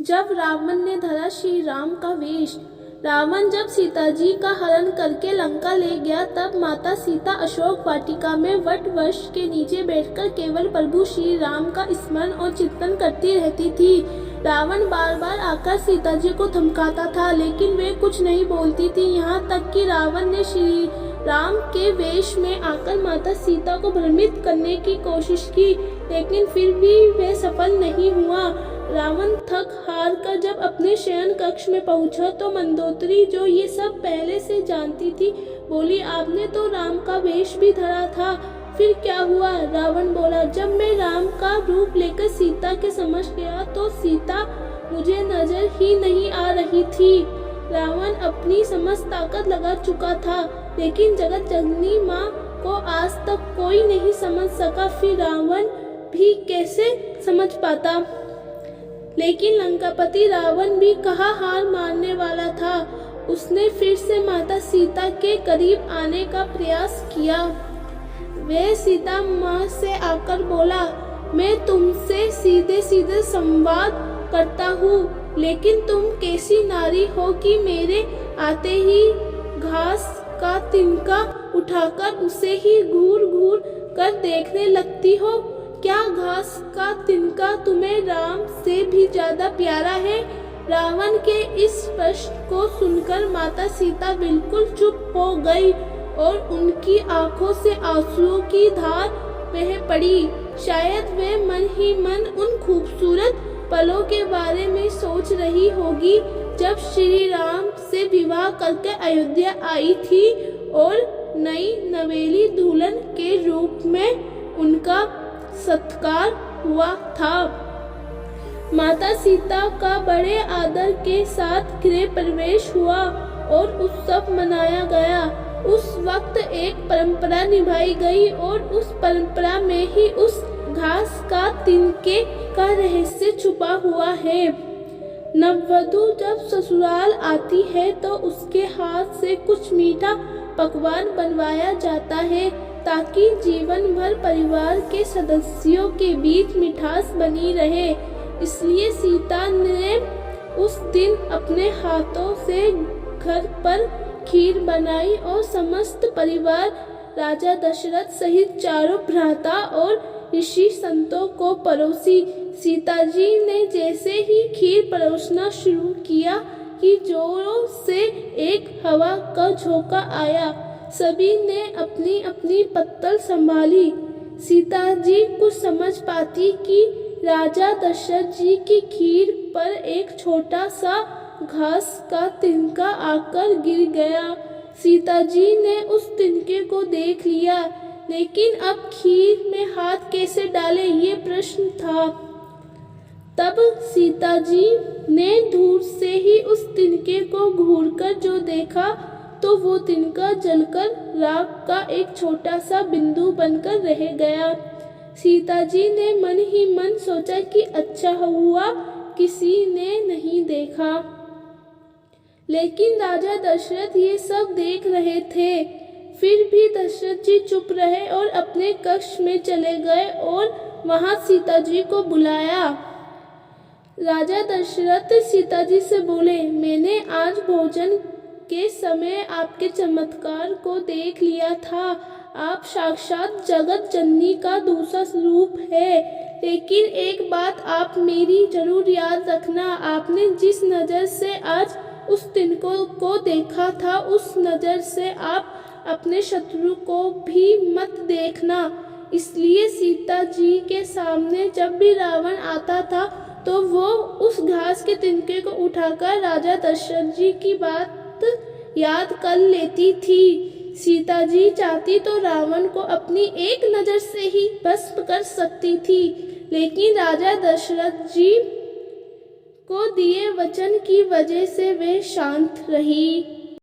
जब रावण ने धरा श्री राम का वेश। रावण जब सीता जी का हरण करके लंका ले गया, तब माता सीता अशोक वाटिका में वट वृक्ष के नीचे बैठकर केवल प्रभु श्री राम का स्मरण और चिंतन करती रहती थी। रावण बार बार आकर सीता जी को धमकाता था, लेकिन वे कुछ नहीं बोलती थी। यहाँ तक कि रावण ने श्री राम के वेश में आकर माता सीता को भ्रमित करने की कोशिश की, लेकिन फिर भी वह सफल नहीं हुआ। रावण थक हार कर जब अपने शयन कक्ष में पहुंचा, तो मंदोदरी, जो ये सब पहले से जानती थी, बोली, आपने तो राम का वेश भी धरा था, फिर क्या हुआ? रावण बोला, जब मैं राम का रूप लेकर सीता के समक्ष गया तो सीता मुझे नजर ही नहीं आ रही थी। रावण अपनी समस्त ताकत लगा चुका था, लेकिन जगत जननी माँ को आज तक कोई नहीं समझ सका, फिर रावण भी कैसे समझ पाता। लेकिन लंकापति रावण भी कहाँ हार मानने वाला था। उसने फिर से माता सीता के करीब आने का प्रयास किया। वह सीता माँ से आकर बोला, मैं तुमसे सीधे सीधे संवाद करता हूँ, लेकिन तुम कैसी नारी हो कि मेरे आते ही घास का तिनका उठाकर उसे ही घूर घूर कर देखने लगती हो। क्या घास का तिनका तुम्हें राम से भी ज्यादा प्यारा है? रावण के इस प्रश्न को सुनकर माता सीता बिल्कुल चुप हो गई और उनकी आंखों से आंसुओं की धार बह पड़ी। शायद वे मन ही मन उन खूबसूरत पलों के बारे में सोच रही होगी जब श्री राम से विवाह करके अयोध्या आई थी और नई नवेली दुल्हन के रूप में उनका सत्कार हुआ था। माता सीता का बड़े आदर के साथ गृह प्रवेश हुआ और उत्सव मनाया गया। उस वक्त एक परंपरा निभाई गई और उस परंपरा में ही उस घास का तिनके का रहस्य छुपा हुआ है। नववधु जब ससुराल आती है तो उसके हाथ से कुछ मीठा पकवान बनवाया जाता है, ताकि जीवन भर परिवार के सदस्यों के बीच मिठास बनी रहे। इसलिए सीता ने उस दिन अपने हाथों से घर पर खीर बनाई और समस्त परिवार, राजा दशरथ सहित चारों भ्राता और ऋषि संतों को परोसी। सीता जी ने जैसे ही खीर परोसना शुरू किया कि जोरों से एक हवा का झोंका आया। सभी ने अपनी अपनी पत्तल संभाली। सीता जी कुछ समझ पाती कि राजा दशरथ जी की खीर पर एक छोटा सा घास का तिनका आकर गिर गया। सीता जी ने उस तिनके को देख लिया, लेकिन अब खीर में हाथ कैसे डाले, ये प्रश्न था। तब सीता जी ने दूर से ही उस तिनके को घूरकर जो देखा, तो वो तिनका जलकर राख का एक छोटा सा बिंदु बनकर रह गया। सीता जी ने मन ही मन सोचा कि अच्छा हुआ किसी ने नहीं देखा। लेकिन राजा दशरथ ये सब देख रहे थे। फिर भी दशरथ जी चुप रहे और अपने कक्ष में चले गए और वहां सीता जी को बुलाया। राजा दशरथ सीता जी से बोले, मैंने आज भोजन के समय आपके चमत्कार को देख लिया था। आप साक्षात जगत जननी का दूसरा रूप है। लेकिन एक बात आप मेरी जरूर याद रखना, आपने जिस नजर से आज उस तिनकों को देखा था, उस नजर से आप अपने शत्रु को भी मत देखना। इसलिए सीता जी के सामने जब भी रावण आता था, तो वो उस घास के तिनके को उठाकर राजा दशरथ जी की बात याद कर लेती थी। सीता जी चाहती तो रावण को अपनी एक नजर से ही भस्म कर सकती थी, लेकिन राजा दशरथ जी को दिए वचन की वजह से वे शांत रही।